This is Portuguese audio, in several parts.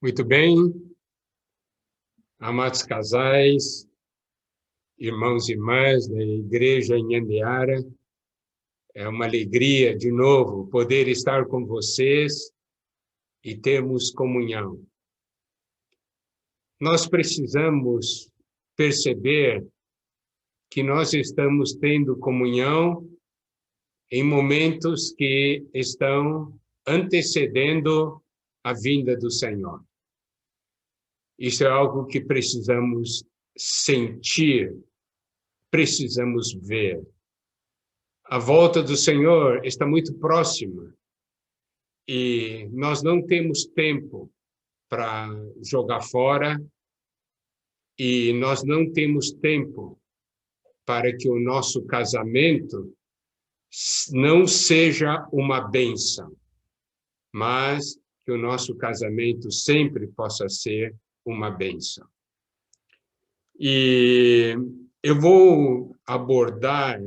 Muito bem, amados casais, irmãos e irmãs da Igreja em Andeara, é uma alegria, de novo, poder estar com vocês e termos comunhão. Nós precisamos perceber que nós estamos tendo comunhão em momentos que estão antecedendo a vinda do Senhor. Isso é algo que precisamos sentir, precisamos ver. A volta do Senhor está muito próxima e nós não temos tempo para jogar fora e nós não temos tempo para que o nosso casamento não seja uma bênção, mas que o nosso casamento sempre possa ser uma bênção. E eu vou abordar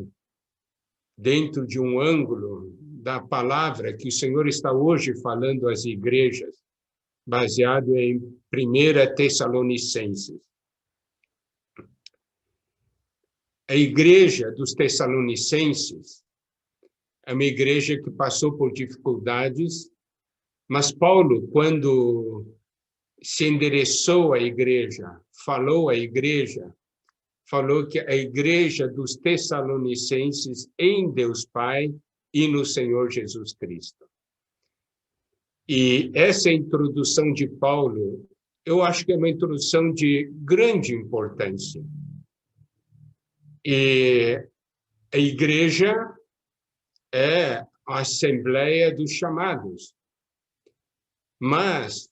dentro de um ângulo da palavra que o Senhor está hoje falando às igrejas, baseado em 1 Tessalonicenses. A igreja dos Tessalonicenses é uma igreja que passou por dificuldades, mas Paulo, quando se endereçou à igreja, falou que a igreja dos Tessalonicenses em Deus Pai e no Senhor Jesus Cristo. E essa introdução de Paulo, eu acho que é uma introdução de grande importância. E a igreja é a assembleia dos chamados. Mas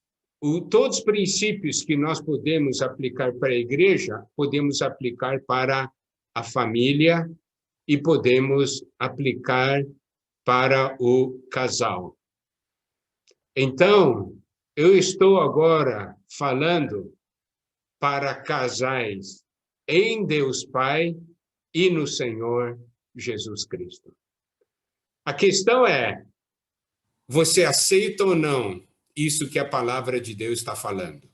todos os princípios que nós podemos aplicar para a igreja, podemos aplicar para a família e podemos aplicar para o casal. Então, eu estou agora falando para casais em Deus Pai e no Senhor Jesus Cristo. A questão é, você aceita ou não isso que a palavra de Deus está falando?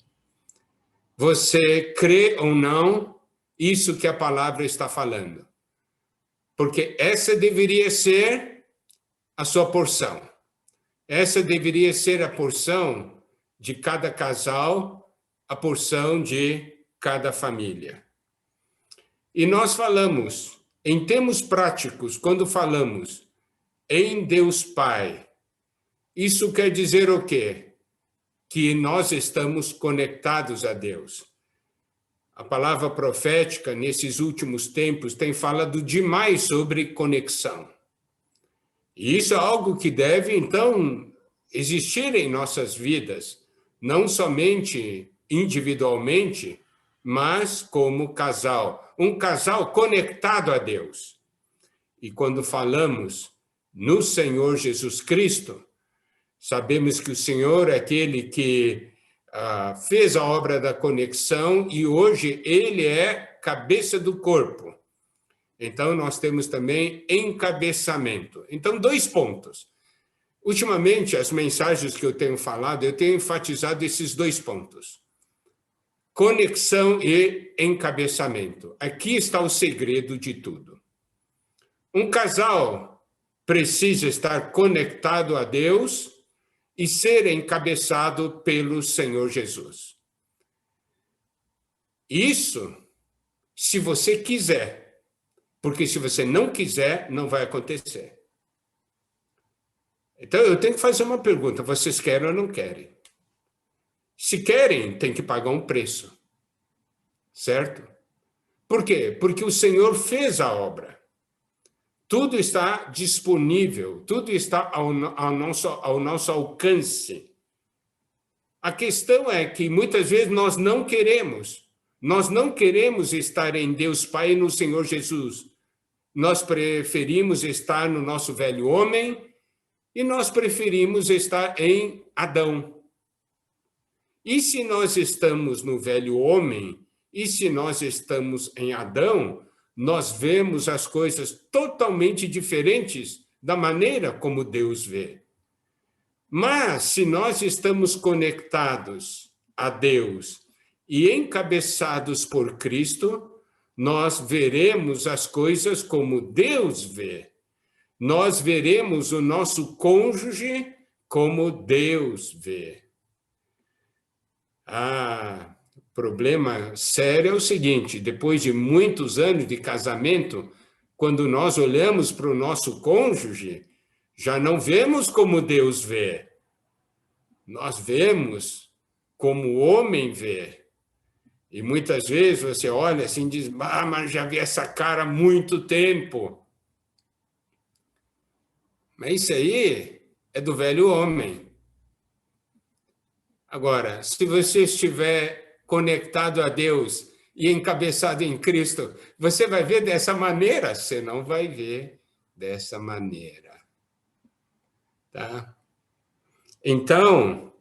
Você crê ou não isso que a palavra está falando? Porque essa deveria ser a sua porção. Essa deveria ser a porção de cada casal, a porção de cada família. E nós falamos, em termos práticos, quando falamos em Deus Pai, isso quer dizer o quê? Que nós estamos conectados a Deus. A palavra profética, nesses últimos tempos, tem falado demais sobre conexão. E isso é algo que deve, então, existir em nossas vidas, não somente individualmente, mas como casal. Um casal conectado a Deus. E quando falamos no Senhor Jesus Cristo, sabemos que o Senhor é aquele que fez a obra da conexão e hoje ele é cabeça do corpo. Então, nós temos também encabeçamento. Então, 2 pontos. Ultimamente, as mensagens que eu tenho falado, eu tenho enfatizado esses 2 pontos. Conexão e encabeçamento. Aqui está o segredo de tudo. Um casal precisa estar conectado a Deus e ser encabeçado pelo Senhor Jesus. Isso, se você quiser, porque se você não quiser, não vai acontecer. Então, eu tenho que fazer uma pergunta, vocês querem ou não querem? Se querem, tem que pagar um preço, certo? Por quê? Porque o Senhor fez a obra. Tudo está disponível, tudo está ao nosso alcance. A questão é que muitas vezes nós não queremos estar em Deus Pai e no Senhor Jesus. Nós preferimos estar no nosso velho homem e nós preferimos estar em Adão. E se nós estamos no velho homem, e se nós estamos em Adão, nós vemos as coisas totalmente diferentes da maneira como Deus vê. Mas, se nós estamos conectados a Deus e encabeçados por Cristo, nós veremos as coisas como Deus vê. Nós veremos o nosso cônjuge como Deus vê. O problema sério é o seguinte: depois de muitos anos de casamento, quando nós olhamos para o nosso cônjuge, já não vemos como Deus vê. Nós vemos como o homem vê. E muitas vezes você olha assim e diz: mas já vi essa cara há muito tempo. Mas isso aí é do velho homem. Agora, se você estiver conectado a Deus e encabeçado em Cristo, você vai ver dessa maneira? Você não vai ver dessa maneira. Tá? Então,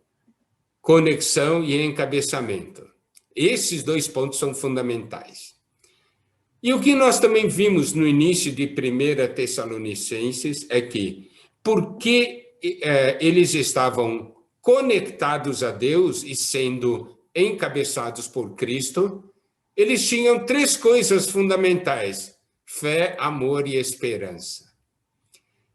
conexão e encabeçamento. Esses dois pontos são fundamentais. E o que nós também vimos no início de 1 Tessalonicenses é que, porque eles estavam conectados a Deus e sendo encabeçados por Cristo, eles tinham três coisas fundamentais: fé, amor e esperança.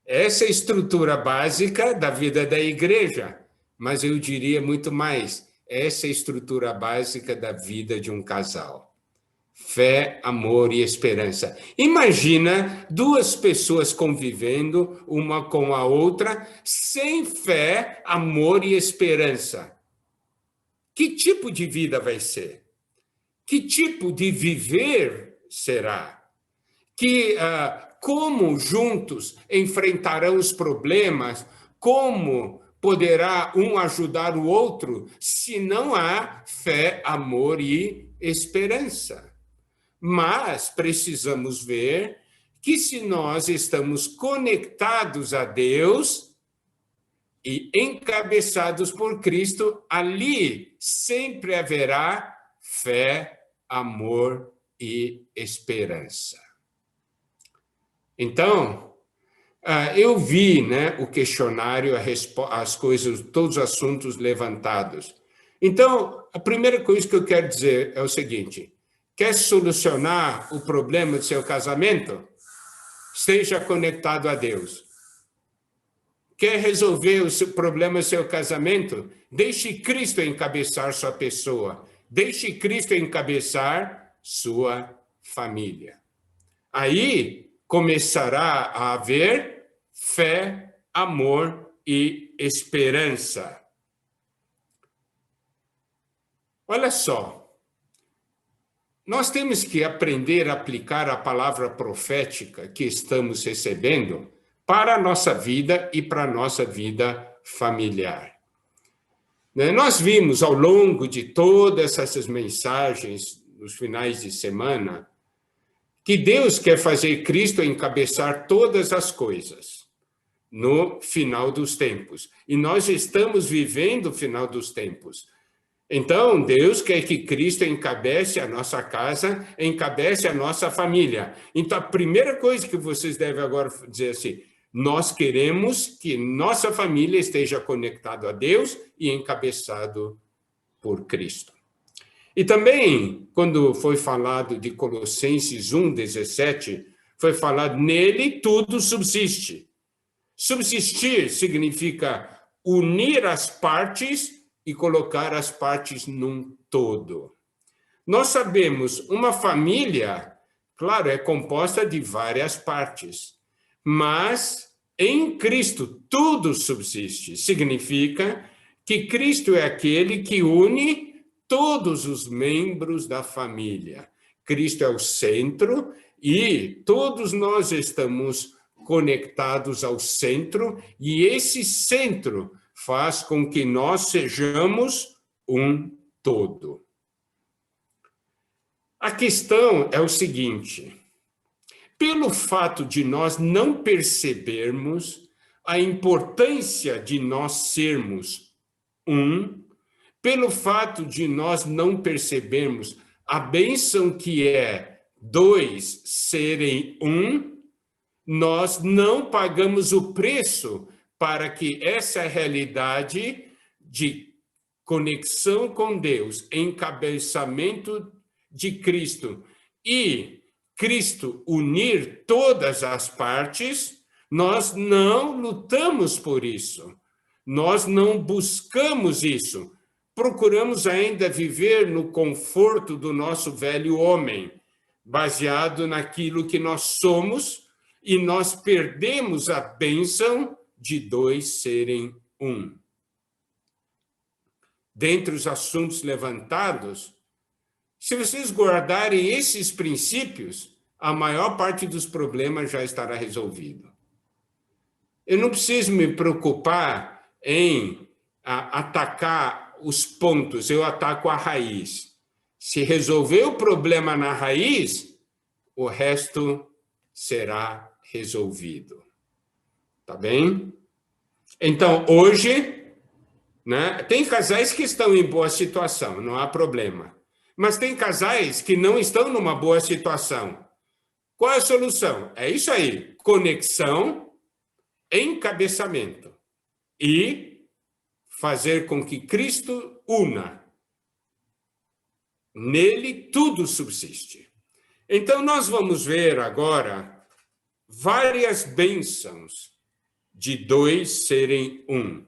Essa é a estrutura básica da vida da igreja, mas eu diria muito mais, essa é a estrutura básica da vida de um casal. Fé, amor e esperança. Imagina duas pessoas convivendo uma com a outra sem fé, amor e esperança. Que tipo de vida vai ser? Que tipo de viver será? Como juntos enfrentarão os problemas? Como poderá um ajudar o outro se não há fé, amor e esperança? Mas precisamos ver que se nós estamos conectados a Deus e encabeçados por Cristo, ali sempre haverá fé, amor e esperança. Então, eu vi, o questionário, as coisas, todos os assuntos levantados. Então, a primeira coisa que eu quero dizer é o seguinte: quer solucionar o problema do seu casamento? Esteja conectado a Deus. Quer resolver o problema do seu casamento? Deixe Cristo encabeçar sua pessoa. Deixe Cristo encabeçar sua família. Aí começará a haver fé, amor e esperança. Olha só. Nós temos que aprender a aplicar a palavra profética que estamos recebendo para a nossa vida e para a nossa vida familiar. Nós vimos ao longo de todas essas mensagens, nos finais de semana, que Deus quer fazer Cristo encabeçar todas as coisas no final dos tempos. E nós estamos vivendo o final dos tempos. Então, Deus quer que Cristo encabece a nossa casa, encabece a nossa família. Então, a primeira coisa que vocês devem agora dizer assim: nós queremos que nossa família esteja conectada a Deus e encabeçado por Cristo. E também, quando foi falado de Colossenses 1:17, foi falado: nele tudo subsiste. Subsistir significa unir as partes e colocar as partes num todo. Nós sabemos, uma família, claro, é composta de várias partes, mas em Cristo tudo subsiste. Significa que Cristo é aquele que une todos os membros da família. Cristo é o centro e todos nós estamos conectados ao centro, e esse centro faz com que nós sejamos um todo. A questão é o seguinte: pelo fato de nós não percebermos a importância de nós sermos um, pelo fato de nós não percebermos a bênção que é dois serem um, nós não pagamos o preço para que essa realidade de conexão com Deus, encabeçamento de Cristo e Cristo unir todas as partes, nós não lutamos por isso. Nós não buscamos isso. Procuramos ainda viver no conforto do nosso velho homem, baseado naquilo que nós somos, e nós perdemos a bênção de dois serem um. Dentre os assuntos levantados, se vocês guardarem esses princípios, a maior parte dos problemas já estará resolvido. Eu não preciso me preocupar em atacar os pontos, eu ataco a raiz. Se resolver o problema na raiz, o resto será resolvido. Tá bem? Então, hoje, né, tem casais que estão em boa situação, não há problema. Mas tem casais que não estão numa boa situação. Qual é a solução? É isso aí, conexão, encabeçamento e fazer com que Cristo una. Nele tudo subsiste. Então nós vamos ver agora várias bênçãos de dois serem um.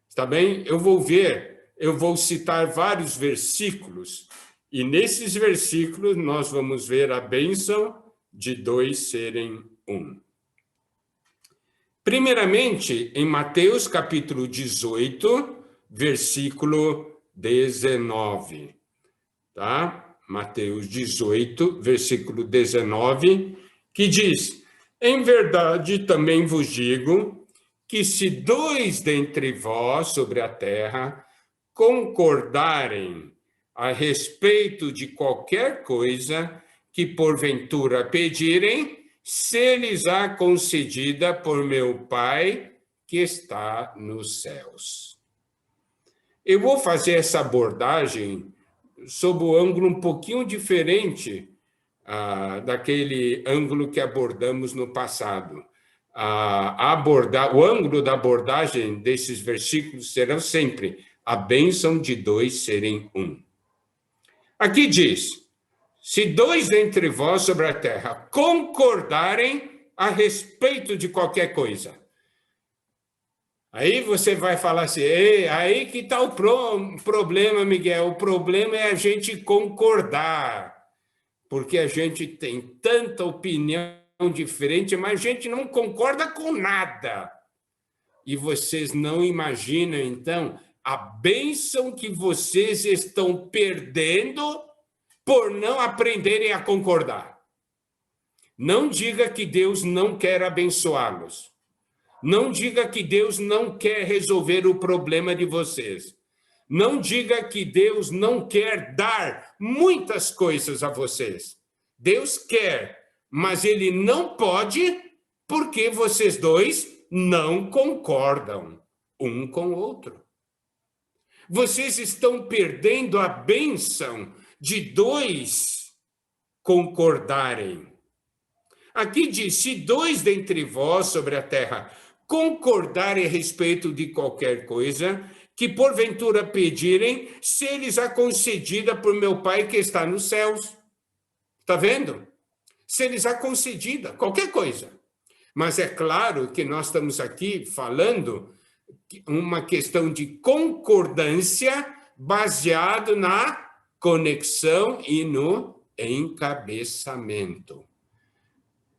Está bem? Eu vou citar vários versículos e nesses versículos nós vamos ver a bênção de dois serem um. Primeiramente, em Mateus capítulo 18, versículo 19. Tá? Mateus 18, versículo 19, que diz: em verdade também vos digo que se dois dentre vós sobre a terra concordarem a respeito de qualquer coisa que porventura pedirem, ser-lhes-á concedida por meu Pai que está nos céus. Eu vou fazer essa abordagem sob o ângulo um pouquinho diferente daquele ângulo que abordamos no passado. O ângulo da abordagem desses versículos será sempre a bênção de dois serem um. Aqui diz: se dois dentre vós sobre a terra concordarem a respeito de qualquer coisa. Aí você vai falar assim, aí que está o problema, Miguel. O problema é a gente concordar, porque a gente tem tanta opinião diferente, mas a gente não concorda com nada. E vocês não imaginam, então, a bênção que vocês estão perdendo por não aprenderem a concordar. Não diga que Deus não quer abençoá-los. Não diga que Deus não quer resolver o problema de vocês. Não diga que Deus não quer dar muitas coisas a vocês. Deus quer, mas Ele não pode, porque vocês dois não concordam um com o outro. Vocês estão perdendo a bênção de dois concordarem. Aqui diz: se dois dentre vós sobre a terra concordarem a respeito de qualquer coisa que porventura pedirem, ser-lhes-á concedida por meu Pai que está nos céus. Está vendo? Ser-lhes-á concedida qualquer coisa. Mas é claro que nós estamos aqui falando uma questão de concordância baseado na conexão e no encabeçamento.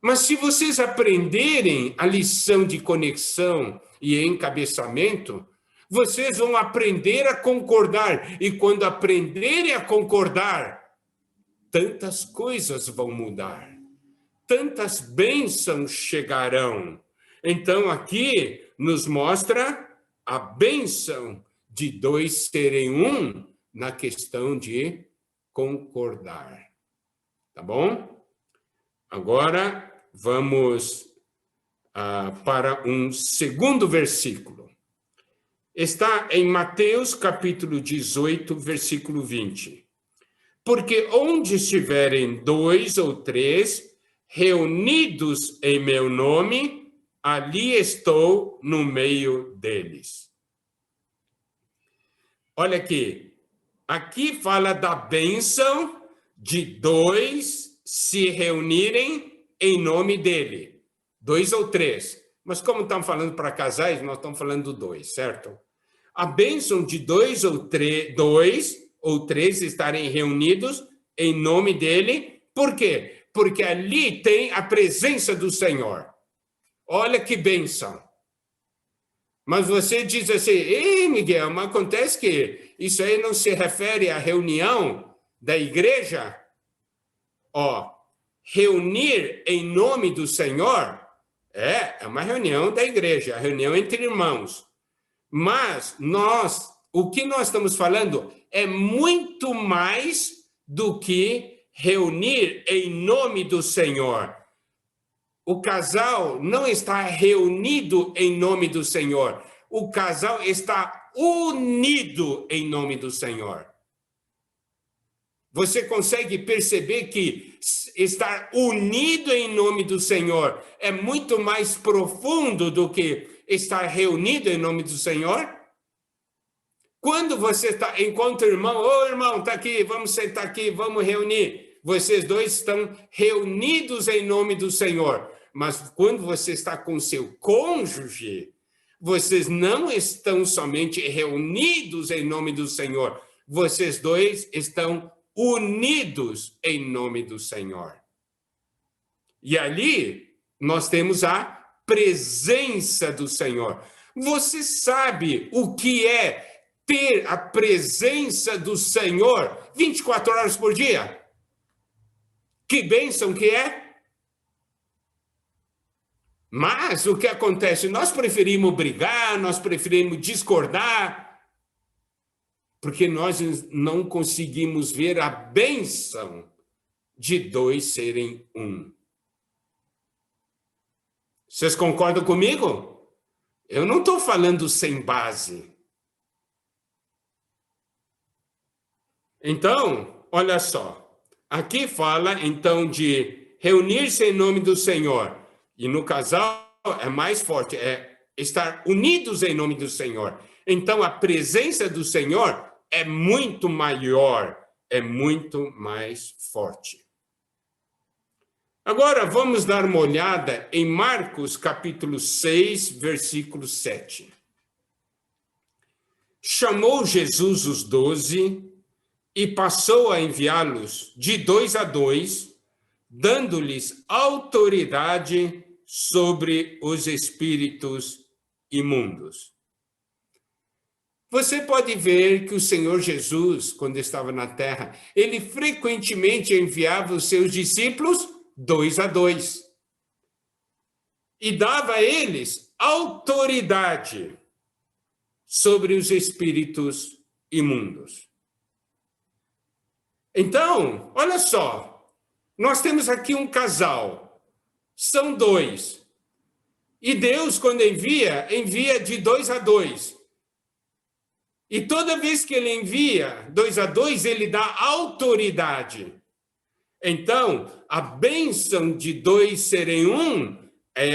Mas se vocês aprenderem a lição de conexão e encabeçamento, vocês vão aprender a concordar. E quando aprenderem a concordar, tantas coisas vão mudar. Tantas bênçãos chegarão. Então, aqui nos mostra a bênção de dois serem um na questão de concordar. Tá bom? Agora, vamos para um segundo versículo. Está em Mateus capítulo 18, versículo 20. Porque onde estiverem dois ou três reunidos em meu nome, ali estou no meio deles. Olha aqui. Aqui fala da bênção de dois se reunirem em nome dele. 2 ou 3. Mas como estamos falando para casais, nós estamos falando 2, certo? A bênção de 2 ou 3 estarem reunidos em nome dele. Por quê? Porque ali tem a presença do Senhor. Olha que bênção. Mas você diz assim, ei, Miguel, mas acontece que isso aí não se refere à reunião da igreja? Ó, reunir em nome do Senhor é uma reunião da igreja, a reunião entre irmãos. Mas o que nós estamos falando é muito mais do que reunir em nome do Senhor. O casal não está reunido em nome do Senhor. O casal está unido em nome do Senhor. Você consegue perceber que estar unido em nome do Senhor é muito mais profundo do que estar reunido em nome do Senhor? Quando você encontra o irmão, ô irmão, está aqui, vamos sentar aqui, vamos reunir. Vocês dois estão reunidos em nome do Senhor. Mas quando você está com seu cônjuge, vocês não estão somente reunidos em nome do Senhor. Vocês dois estão unidos em nome do Senhor. E ali nós temos a presença do Senhor. Você sabe o que é ter a presença do Senhor 24 horas por dia? Que bênção que é! Mas o que acontece? Nós preferimos brigar, nós preferimos discordar, porque nós não conseguimos ver a bênção de dois serem um. Vocês concordam comigo? Eu não estou falando sem base. Então, olha só. Aqui fala, então, de reunir-se em nome do Senhor. E no casal é mais forte, é estar unidos em nome do Senhor. Então, a presença do Senhor é muito maior, é muito mais forte. Agora, vamos dar uma olhada em Marcos, capítulo 6, versículo 7. Chamou Jesus os 12 e passou a enviá-los de 2 a 2, dando-lhes autoridade sobre os espíritos imundos. Você pode ver que o Senhor Jesus, quando estava na terra, ele frequentemente enviava os seus discípulos 2 a 2 e dava a eles autoridade sobre os espíritos imundos. Então, olha só, nós temos aqui um casal. São 2. E Deus, quando envia de 2 a 2. E toda vez que ele envia 2 a 2, ele dá autoridade. Então, a bênção de 2 serem um,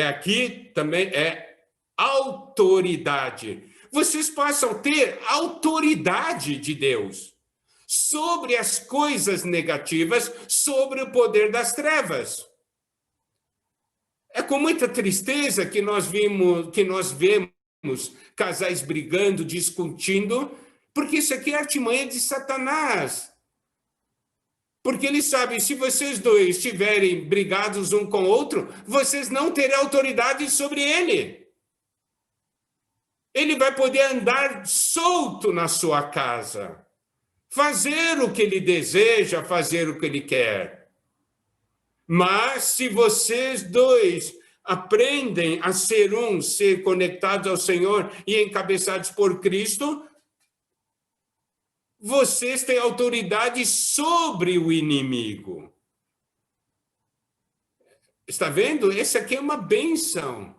aqui também é autoridade. Vocês passam a ter autoridade de Deus sobre as coisas negativas, sobre o poder das trevas. É com muita tristeza que nós vemos casais brigando, discutindo, porque isso aqui é artimanha de Satanás. Porque ele sabe, se vocês dois estiverem brigados um com o outro, vocês não terão autoridade sobre ele. Ele vai poder andar solto na sua casa, fazer o que ele deseja, fazer o que ele quer. Mas se vocês dois aprendem a ser um, ser conectados ao Senhor e encabeçados por Cristo, vocês têm autoridade sobre o inimigo. Está vendo? Essa aqui é uma bênção.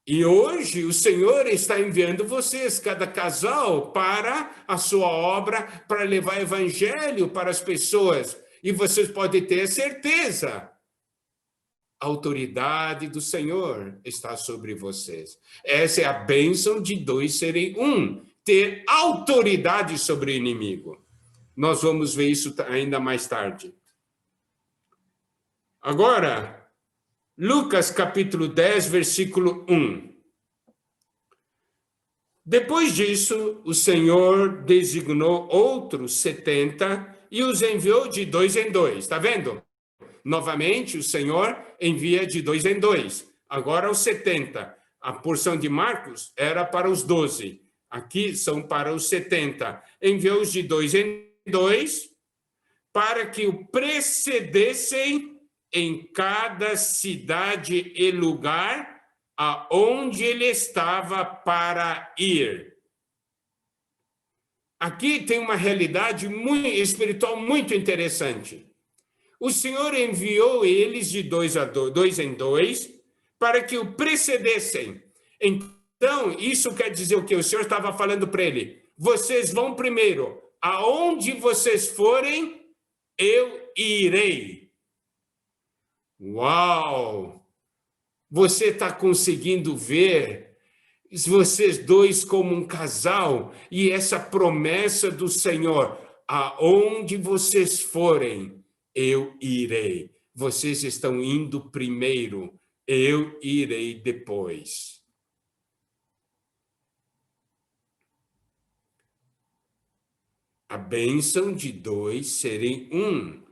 E hoje o Senhor está enviando vocês, cada casal, para a sua obra, para levar evangelho para as pessoas. E vocês podem ter certeza, a autoridade do Senhor está sobre vocês. Essa é a bênção de 2 serem um. ter autoridade sobre o inimigo. Nós vamos ver isso ainda mais tarde. Agora, Lucas capítulo 10, versículo 1. Depois disso, o Senhor designou outros 70 e os enviou de 2 em 2. Está vendo? Novamente, o Senhor envia de 2 em 2. Agora os 70. A porção de Marcos era para os 12. Aqui são para os 70. Enviou-os de 2 em 2 para que o precedessem em cada cidade e lugar aonde ele estava para ir. Aqui tem uma realidade muito espiritual muito interessante. O Senhor enviou eles de 2 em 2 para que o precedessem. Então, isso quer dizer o quê? O Senhor estava falando para ele: vocês vão primeiro, aonde vocês forem, eu irei. Uau! Você está conseguindo ver vocês dois como um casal e essa promessa do Senhor: aonde vocês forem, eu irei. Vocês estão indo primeiro, eu irei depois. A bênção de 2 serem um.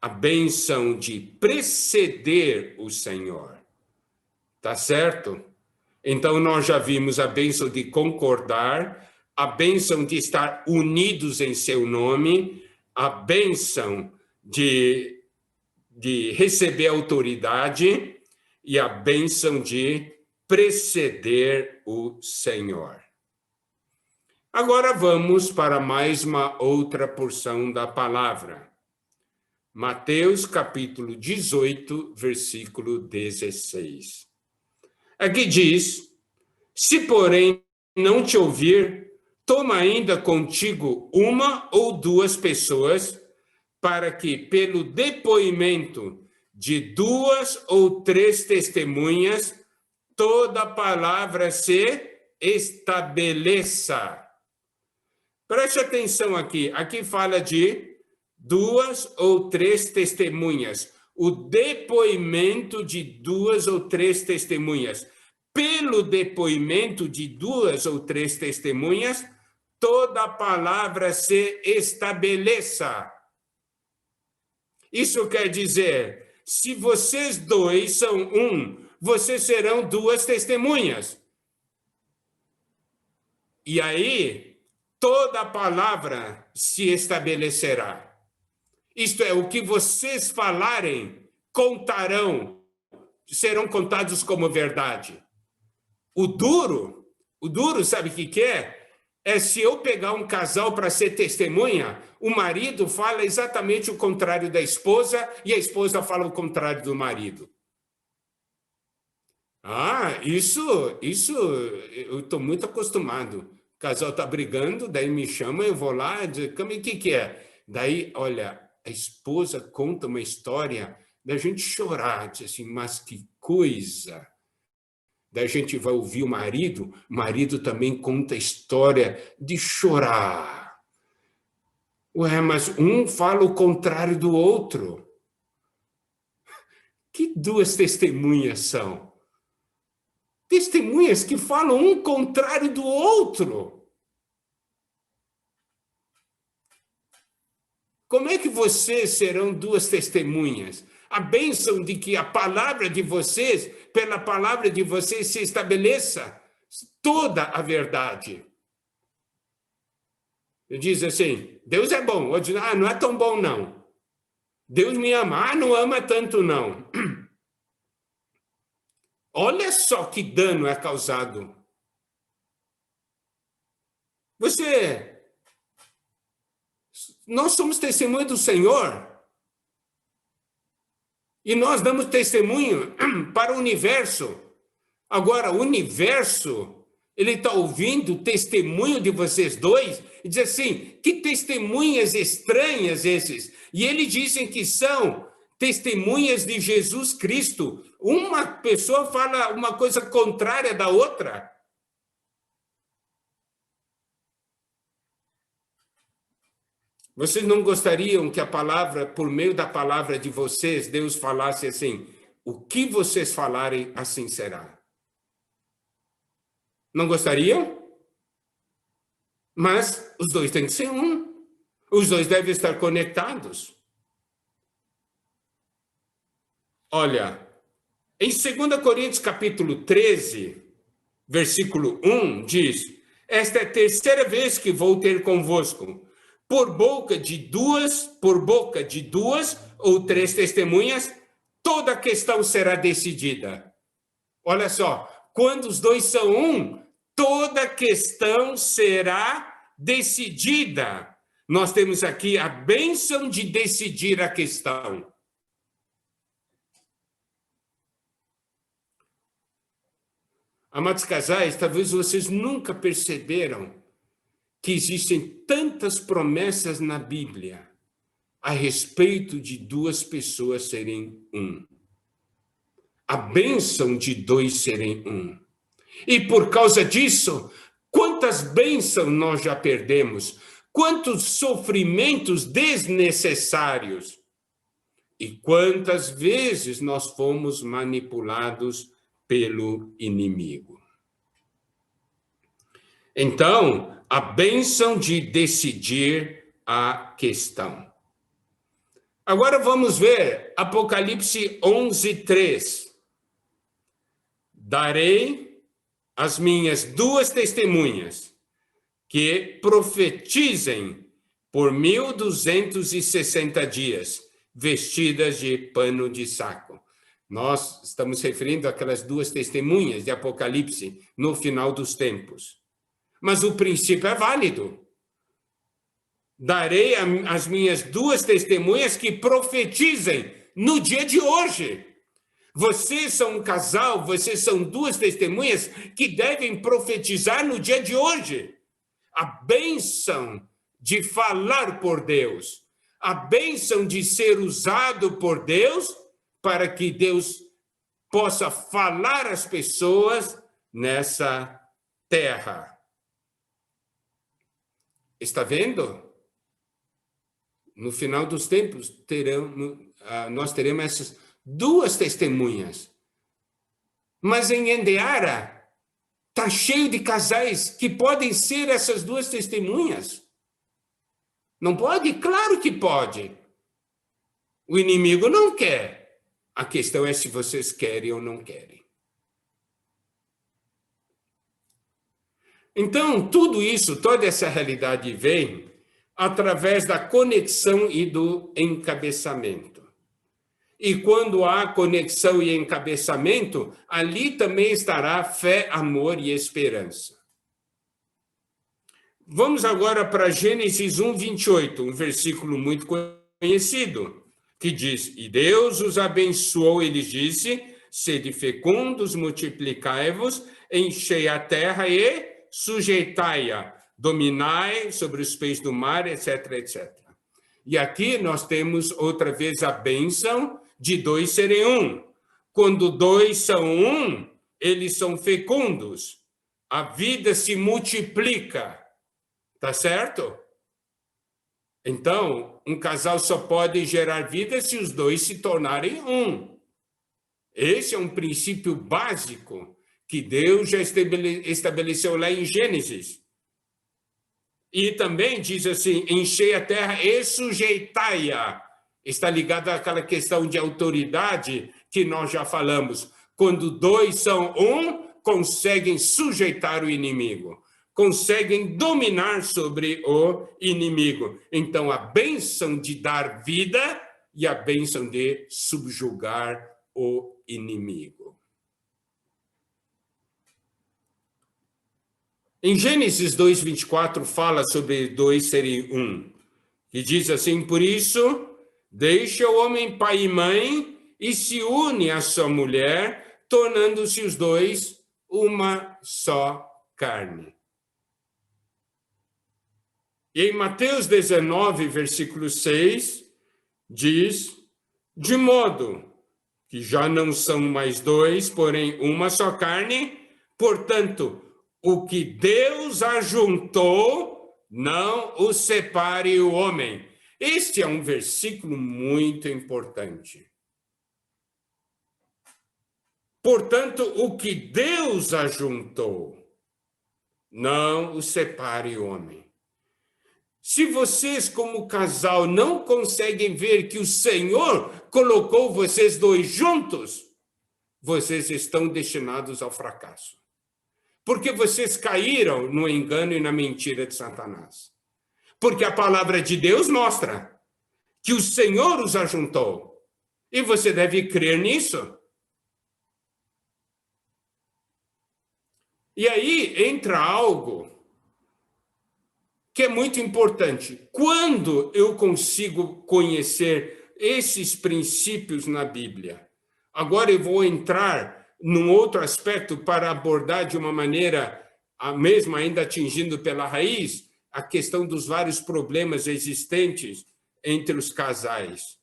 A bênção de preceder o Senhor. Tá certo? Então, nós já vimos a bênção de concordar, a bênção de estar unidos em seu nome, a bênção de receber autoridade e a bênção de preceder o Senhor. Agora vamos para mais uma outra porção da palavra. Mateus capítulo 18, versículo 16. Aqui diz: se porém não te ouvir, toma ainda contigo uma ou duas pessoas, para que pelo depoimento de 2 ou 3 testemunhas, toda palavra se estabeleça. Preste atenção aqui. Aqui fala de 2 ou 3 testemunhas. O depoimento de 2 ou 3 testemunhas. Pelo depoimento de 2 ou 3 testemunhas, toda palavra se estabeleça. Isso quer dizer, se vocês dois são um, vocês serão 2 testemunhas. E aí, toda palavra se estabelecerá. Isto é, o que vocês falarem, contarão, serão contados como verdade. O duro, sabe o que é? É se eu pegar um casal para ser testemunha, o marido fala exatamente o contrário da esposa e a esposa fala o contrário do marido. Isso eu estou muito acostumado. O casal está brigando, daí me chama, eu vou lá, diz, o que é? Daí, olha, a esposa conta uma história da gente chorar, diz assim, mas que coisa! Daí a gente vai ouvir o marido também conta história de chorar. Ué, mas um fala o contrário do outro. Que 2 testemunhas são? Testemunhas que falam um contrário do outro. Como é que vocês serão 2 testemunhas? A bênção de que a palavra de vocês, pela palavra de vocês, se estabeleça toda a verdade. Diz assim, Deus é bom. Ou diz, não é tão bom, não. Deus me ama. Não ama tanto, não. Olha só que dano é causado. Nós somos testemunhas do Senhor. E nós damos testemunho para o universo. Agora, o universo, ele está ouvindo o testemunho de vocês dois e diz assim, que testemunhas estranhas esses. E eles dizem que são testemunhas de Jesus Cristo. Uma pessoa fala uma coisa contrária da outra. Vocês não gostariam que a palavra, por meio da palavra de vocês, Deus falasse assim: o que vocês falarem, assim será? Não gostariam? Mas os dois têm que ser um. Os dois devem estar conectados. Olha, em 2 Coríntios capítulo 13, versículo 1, diz: esta é a terceira vez que vou ter convosco. Por boca de duas ou três testemunhas, toda a questão será decidida. Olha só, quando os dois são um, toda a questão será decidida. Nós temos aqui a bênção de decidir a questão. Amados casais, talvez vocês nunca perceberam que existem tantas promessas na Bíblia a respeito de duas pessoas serem um. A bênção de dois serem um. E por causa disso, quantas bênçãos nós já perdemos, quantos sofrimentos desnecessários e quantas vezes nós fomos manipulados pelo inimigo. Então, a bênção de decidir a questão. Agora vamos ver Apocalipse 11:3. Darei as minhas duas testemunhas que profetizem por 1260 dias, vestidas de pano de saco. Nós estamos referindo àquelas duas testemunhas de Apocalipse no final dos tempos. Mas o princípio é válido. Darei as minhas duas testemunhas que profetizem no dia de hoje. Vocês são um casal, vocês são duas testemunhas que devem profetizar no dia de hoje. A bênção de falar por Deus, a bênção de ser usado por Deus para que Deus possa falar às pessoas nessa terra. Está vendo? No final dos tempos, nós teremos essas duas testemunhas. Mas em Endeara, está cheio de casais que podem ser essas duas testemunhas. Não pode? Claro que pode. O inimigo não quer. A questão é se vocês querem ou não querem. Então, tudo isso, toda essa realidade vem através da conexão e do encabeçamento. E quando há conexão e encabeçamento, ali também estará fé, amor e esperança. Vamos agora para Gênesis 1:28, um versículo muito conhecido, que diz: e Deus os abençoou, ele disse: sede fecundos, multiplicai-vos, enchei a terra e sujeitai-a, dominai sobre os peixes do mar, etc, etc. E aqui nós temos outra vez a bênção de dois serem um. Quando dois são um, eles são fecundos. A vida se multiplica. Tá certo? Então, um casal só pode gerar vida se os dois se tornarem um. Esse é um princípio básico que Deus já estabeleceu lá em Gênesis. E também diz assim: enchei a terra e sujeitai-a. Está ligado àquela questão de autoridade que nós já falamos. Quando dois são um, conseguem sujeitar o inimigo, conseguem dominar sobre o inimigo. Então, a bênção de dar vida e a bênção de subjugar o inimigo. Em Gênesis 2:24 fala sobre dois serem um. E diz assim: por isso, deixa o homem pai e mãe e se une à sua mulher, tornando-se os dois uma só carne. E em Mateus 19, versículo 6, diz: de modo que já não são mais dois, porém uma só carne, portanto, o que Deus ajuntou, não o separe o homem. Este é um versículo muito importante. Portanto, o que Deus ajuntou, não o separe o homem. Se vocês, como casal, não conseguem ver que o Senhor colocou vocês dois juntos, vocês estão destinados ao fracasso. Porque vocês caíram no engano e na mentira de Satanás. Porque a palavra de Deus mostra que o Senhor os ajuntou. E você deve crer nisso. E aí entra algo que é muito importante. Quando eu consigo conhecer esses princípios na Bíblia? Agora eu vou entrar num outro aspecto para abordar de uma maneira, mesmo ainda atingindo pela raiz, a questão dos vários problemas existentes entre os casais.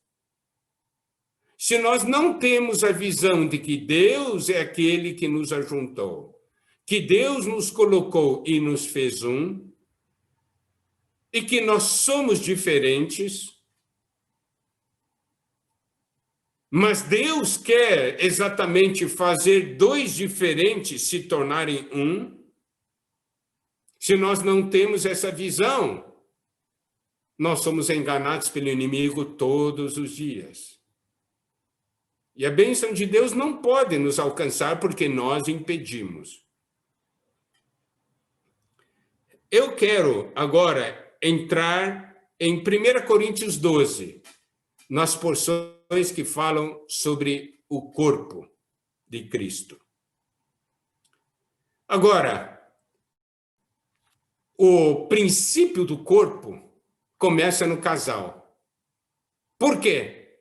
Se nós não temos a visão de que Deus é aquele que nos ajuntou, que Deus nos colocou e nos fez um, e que nós somos diferentes, mas Deus quer exatamente fazer dois diferentes se tornarem um. Se nós não temos essa visão, nós somos enganados pelo inimigo todos os dias. E a bênção de Deus não pode nos alcançar porque nós impedimos. Eu quero agora entrar em 1 Coríntios 12, nas porções que falam sobre o corpo de Cristo. Agora, o princípio do corpo começa no casal. Por quê?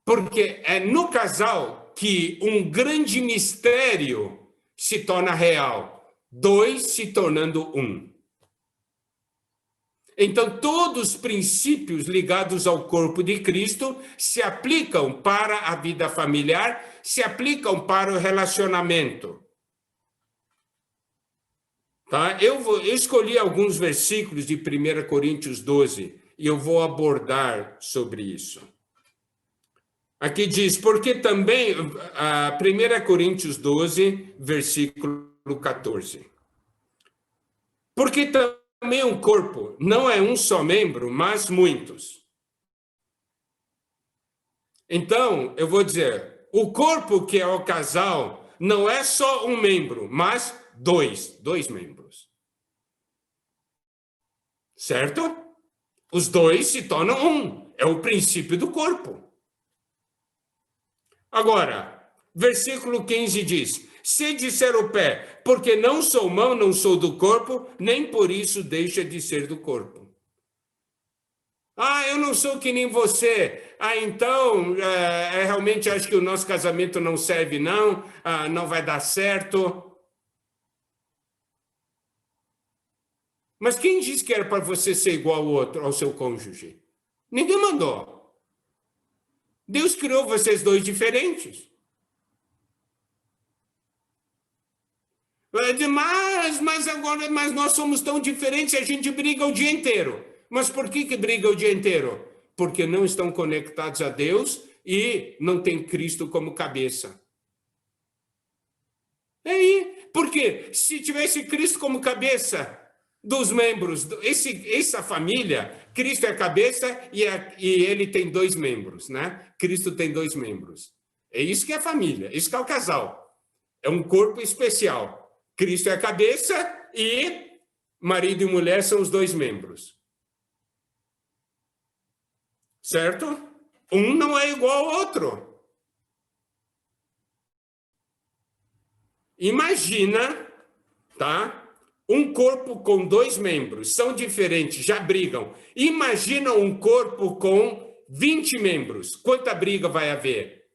Porque é no casal que um grande mistério se torna real. Dois se tornando um. Então, todos os princípios ligados ao corpo de Cristo se aplicam para a vida familiar, se aplicam para o relacionamento. Tá? Eu escolhi alguns versículos de 1 Coríntios 12 e eu vou abordar sobre isso. Aqui diz, porque também, 1 Coríntios 12, versículo 14. Porque também um corpo não é um só membro, mas muitos. Então, eu vou dizer, o corpo que é o casal não é só um membro, mas dois membros. Certo? Os dois se tornam um. É o princípio do corpo. Agora, versículo 15 diz, se disser o pé, porque não sou mão, não sou do corpo, nem por isso deixa de ser do corpo. Eu não sou que nem você. Então, realmente acho que o nosso casamento não serve, não. Não vai dar certo. Mas quem disse que era para você ser igual ao outro, ao seu cônjuge? Ninguém mandou. Deus criou vocês dois diferentes. Mas nós somos tão diferentes e a gente briga o dia inteiro. Mas por que briga o dia inteiro? Porque não estão conectados a Deus e não tem Cristo como cabeça. Porque se tivesse Cristo como cabeça dos membros, essa família, Cristo é a cabeça e ele tem dois membros, né? Cristo tem dois membros. É isso que é a família, isso que é o casal. É um corpo especial. Cristo é a cabeça e marido e mulher são os dois membros. Certo? Um não é igual ao outro. Imagina, tá? Um corpo com dois membros, são diferentes, já brigam. Imagina um corpo com 20 membros. Quanta briga vai haver?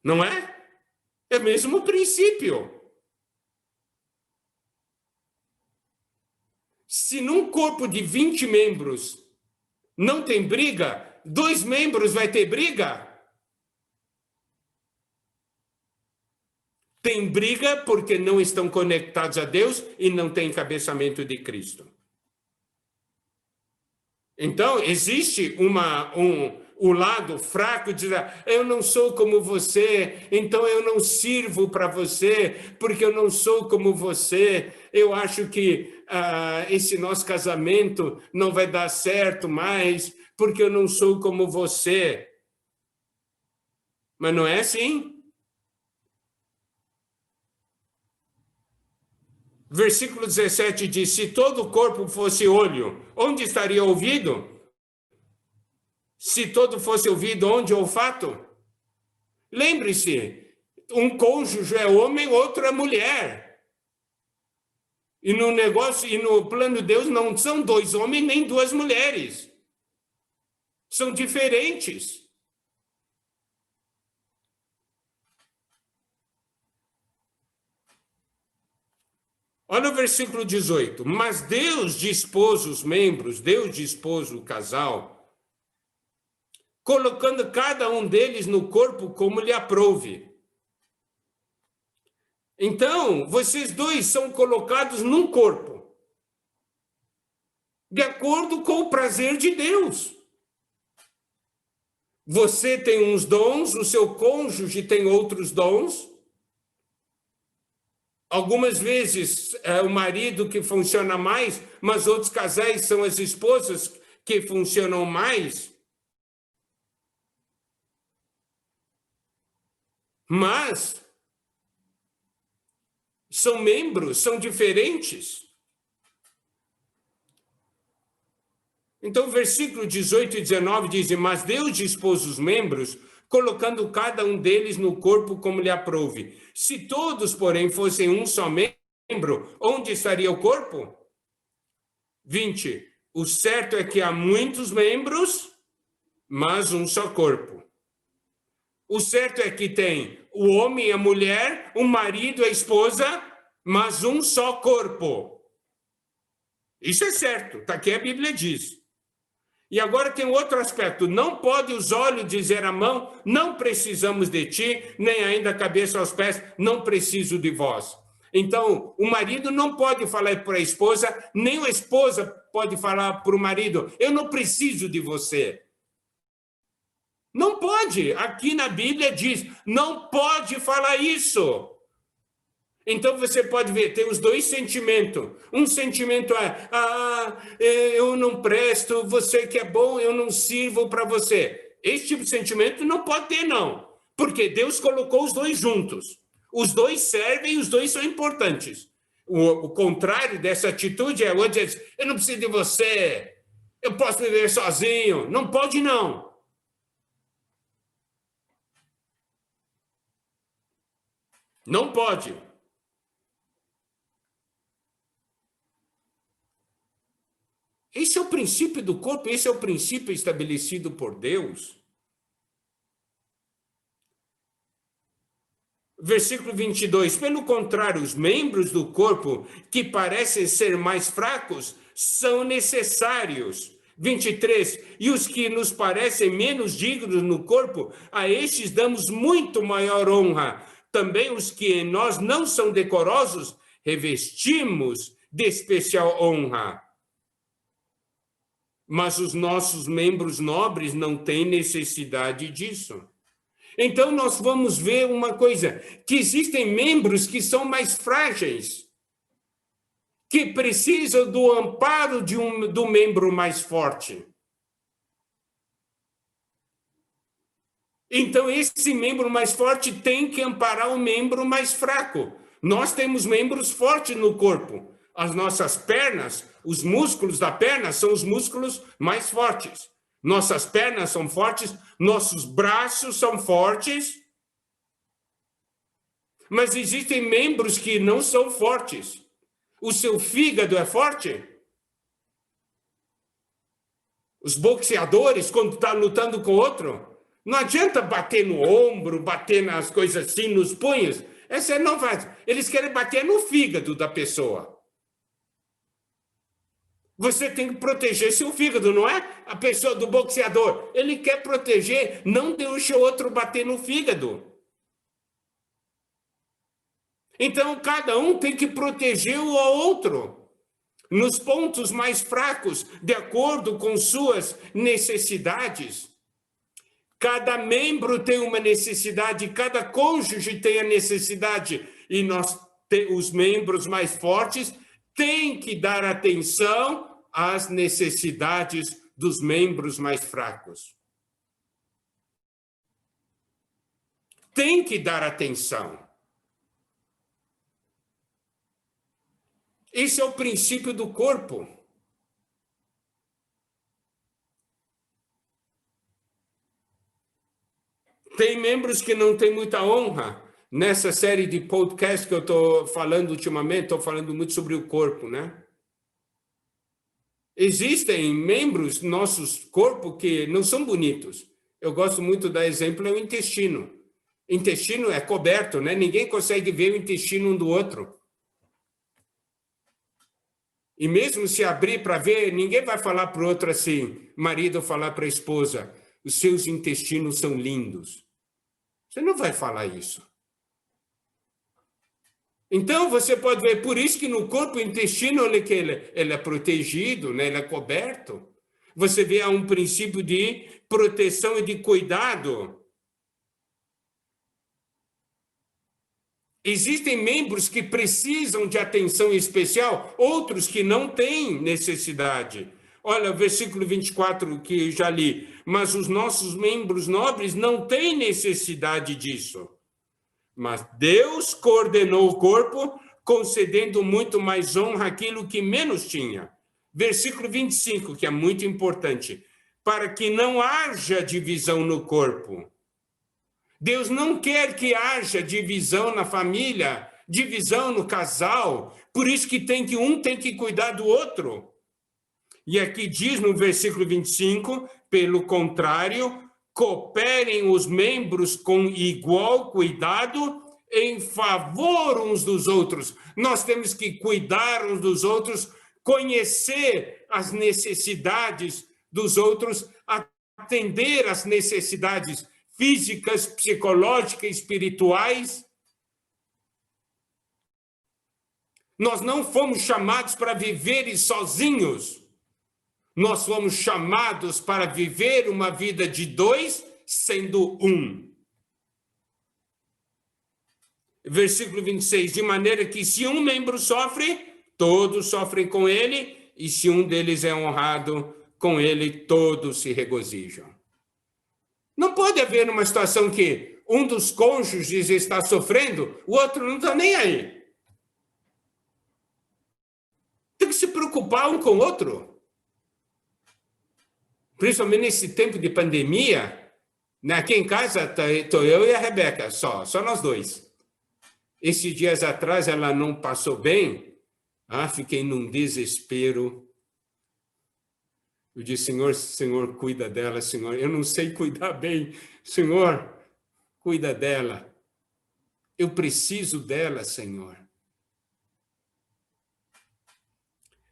Não é? É o mesmo princípio. Se num corpo de 20 membros não tem briga, 2 membros vai ter briga? Tem briga porque não estão conectados a Deus e não tem encabeçamento de Cristo. Então, existe o lado fraco de dizer, eu não sou como você, então eu não sirvo para você, porque eu não sou como você. Eu acho que esse nosso casamento não vai dar certo mais, porque eu não sou como você. Mas não é assim. Versículo 17 diz, se todo o corpo fosse olho, onde estaria o ouvido? Se todo fosse ouvido, onde o olfato? Lembre-se, um cônjuge é homem, outro é mulher. E no negócio, e no plano de Deus, não são dois homens nem duas mulheres. São diferentes. Olha o versículo 18. Mas Deus dispôs os membros, Deus dispôs o casal, colocando cada um deles no corpo como lhe aprouve. Então, vocês dois são colocados num corpo, de acordo com o prazer de Deus. Você tem uns dons, o seu cônjuge tem outros dons. Algumas vezes é o marido que funciona mais, mas outros casais são as esposas que funcionam mais. Mas são membros, são diferentes. Então, versículo 18 e 19 dizem, mas Deus dispôs os membros, colocando cada um deles no corpo como lhe aprouve. Se todos, porém, fossem um só membro, onde estaria o corpo? 20. O certo é que há muitos membros, mas um só corpo. O certo é que tem o homem e a mulher, o marido e a esposa, mas um só corpo. Isso é certo, tá aqui a Bíblia diz. E agora tem outro aspecto. Não pode os olhos dizer à mão, não precisamos de ti, nem ainda a cabeça aos pés, não preciso de vós. Então, o marido não pode falar para a esposa, nem a esposa pode falar para o marido, eu não preciso de você. Não pode. Aqui na Bíblia diz, não pode falar isso. Então você pode ver, tem os dois sentimentos. Um sentimento é, eu não presto, você que é bom, eu não sirvo para você. Esse tipo de sentimento não pode ter, não. Porque Deus colocou os dois juntos. Os dois servem e os dois são importantes. O contrário dessa atitude é hoje, eu não preciso de você, eu posso viver sozinho. Não pode, não. Não pode. Esse é o princípio do corpo, esse é o princípio estabelecido por Deus. Versículo 22. Pelo contrário, os membros do corpo que parecem ser mais fracos são necessários. 23. E os que nos parecem menos dignos no corpo, a estes damos muito maior honra. Também os que em nós não são decorosos, revestimos de especial honra. Mas os nossos membros nobres não têm necessidade disso. Então, nós vamos ver uma coisa, que existem membros que são mais frágeis, que precisam do amparo do membro mais forte. Então, esse membro mais forte tem que amparar o membro mais fraco. Nós temos membros fortes no corpo. As nossas pernas, os músculos da perna são os músculos mais fortes. Nossas pernas são fortes, nossos braços são fortes. Mas existem membros que não são fortes. O seu fígado é forte? Os boxeadores, quando estão lutando com outro, não adianta bater no ombro, bater nas coisas assim, nos punhos. Essa não faz. Eles querem bater no fígado da pessoa. Você tem que proteger seu fígado, não é? A pessoa do boxeador, ele quer proteger, não deixa o outro bater no fígado. Então, cada um tem que proteger o outro nos pontos mais fracos, de acordo com suas necessidades. Cada membro tem uma necessidade, cada cônjuge tem a necessidade, e os membros mais fortes têm que dar atenção às necessidades dos membros mais fracos. Tem que dar atenção. Esse é o princípio do corpo. Tem membros que não têm muita honra. Nessa série de podcast que eu estou falando ultimamente, estou falando muito sobre o corpo, né? Existem membros do nosso corpo que não são bonitos. Eu gosto muito de dar exemplo, é o intestino. Intestino é coberto, né? Ninguém consegue ver o intestino um do outro. E mesmo se abrir para ver, ninguém vai falar para o outro assim, marido falar para a esposa, os seus intestinos são lindos. Você não vai falar isso. Então, você pode ver, por isso que no corpo, o intestino, ele é protegido, né? Ele é coberto. Você vê, há um princípio de proteção e de cuidado. Existem membros que precisam de atenção especial, outros que não têm necessidade. Olha, o versículo 24 que já li. Mas os nossos membros nobres não têm necessidade disso. Mas Deus coordenou o corpo, concedendo muito mais honra àquilo que menos tinha. Versículo 25, que é muito importante. Para que não haja divisão no corpo. Deus não quer que haja divisão na família, divisão no casal. Por isso que um tem que cuidar do outro. E aqui diz no versículo 25, pelo contrário, cooperem os membros com igual cuidado em favor uns dos outros. Nós temos que cuidar uns dos outros, conhecer as necessidades dos outros, atender às necessidades físicas, psicológicas, espirituais. Nós não fomos chamados para viver sozinhos. Nós fomos chamados para viver uma vida de dois, sendo um. Versículo 26, de maneira que se um membro sofre, todos sofrem com ele, e se um deles é honrado, com ele todos se regozijam. Não pode haver uma situação que um dos cônjuges está sofrendo, o outro não está nem aí. Tem que se preocupar um com o outro. Principalmente nesse tempo de pandemia, né? Aqui em casa estou eu e a Rebeca, só nós dois. Esses dias atrás ela não passou bem, fiquei num desespero. Eu disse, Senhor, cuida dela, Senhor. Eu não sei cuidar bem. Senhor, cuida dela. Eu preciso dela, Senhor.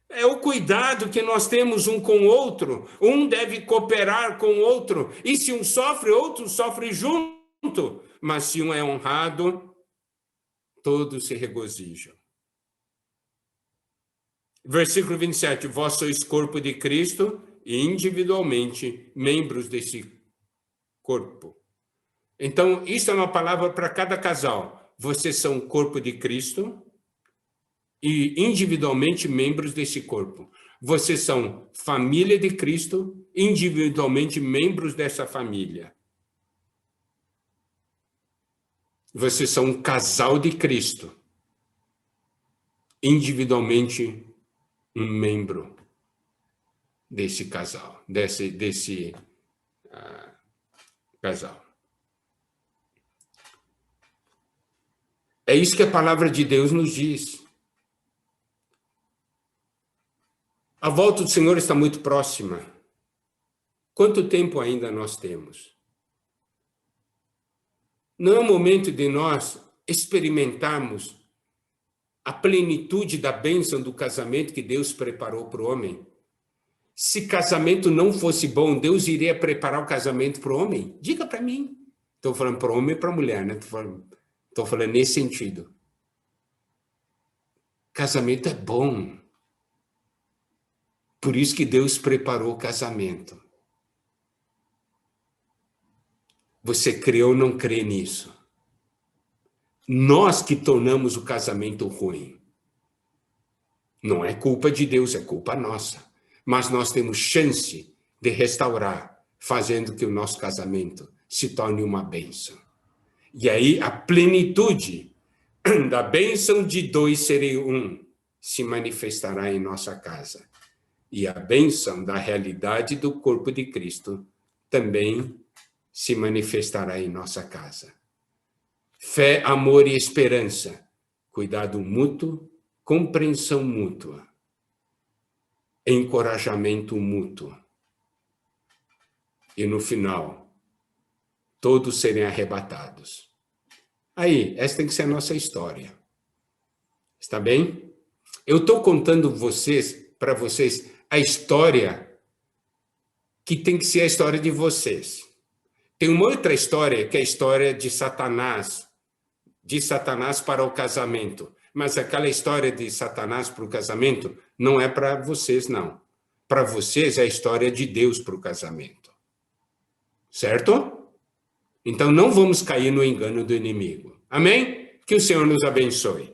É o cuidado que nós temos um com o outro. Um deve cooperar com o outro. E se um sofre, outro sofre junto. Mas se um é honrado, todos se regozijam. Versículo 27. Vós sois corpo de Cristo e individualmente membros desse corpo. Então, isso é uma palavra para cada casal. Vocês são o corpo de Cristo e individualmente membros desse corpo. Vocês são família de Cristo, individualmente membros dessa família. Vocês são um casal de Cristo, individualmente um membro desse casal, desse casal. É isso que a palavra de Deus nos diz. A volta do Senhor está muito próxima. Quanto tempo ainda nós temos? Não é o momento de nós experimentarmos a plenitude da bênção do casamento que Deus preparou para o homem? Se casamento não fosse bom, Deus iria preparar o casamento para o homem? Diga para mim. Estou falando para o homem e para a mulher, né? Estou falando nesse sentido. Casamento é bom. Por isso que Deus preparou o casamento. Você crê ou não crê nisso? Nós que tornamos o casamento ruim. Não é culpa de Deus, é culpa nossa. Mas nós temos chance de restaurar, fazendo que o nosso casamento se torne uma bênção. E aí a plenitude da bênção de dois serem um se manifestará em nossa casa. E a bênção da realidade do corpo de Cristo também se manifestará em nossa casa. Fé, amor e esperança, cuidado mútuo, compreensão mútua, encorajamento mútuo. E no final, todos serem arrebatados. Aí, essa tem que ser a nossa história. Está bem? Eu estou contando para vocês a história que tem que ser a história de vocês. Tem uma outra história, que é a história de Satanás para o casamento. Mas aquela história de Satanás para o casamento não é para vocês, não. Para vocês é a história de Deus para o casamento. Certo? Então não vamos cair no engano do inimigo. Amém? Que o Senhor nos abençoe.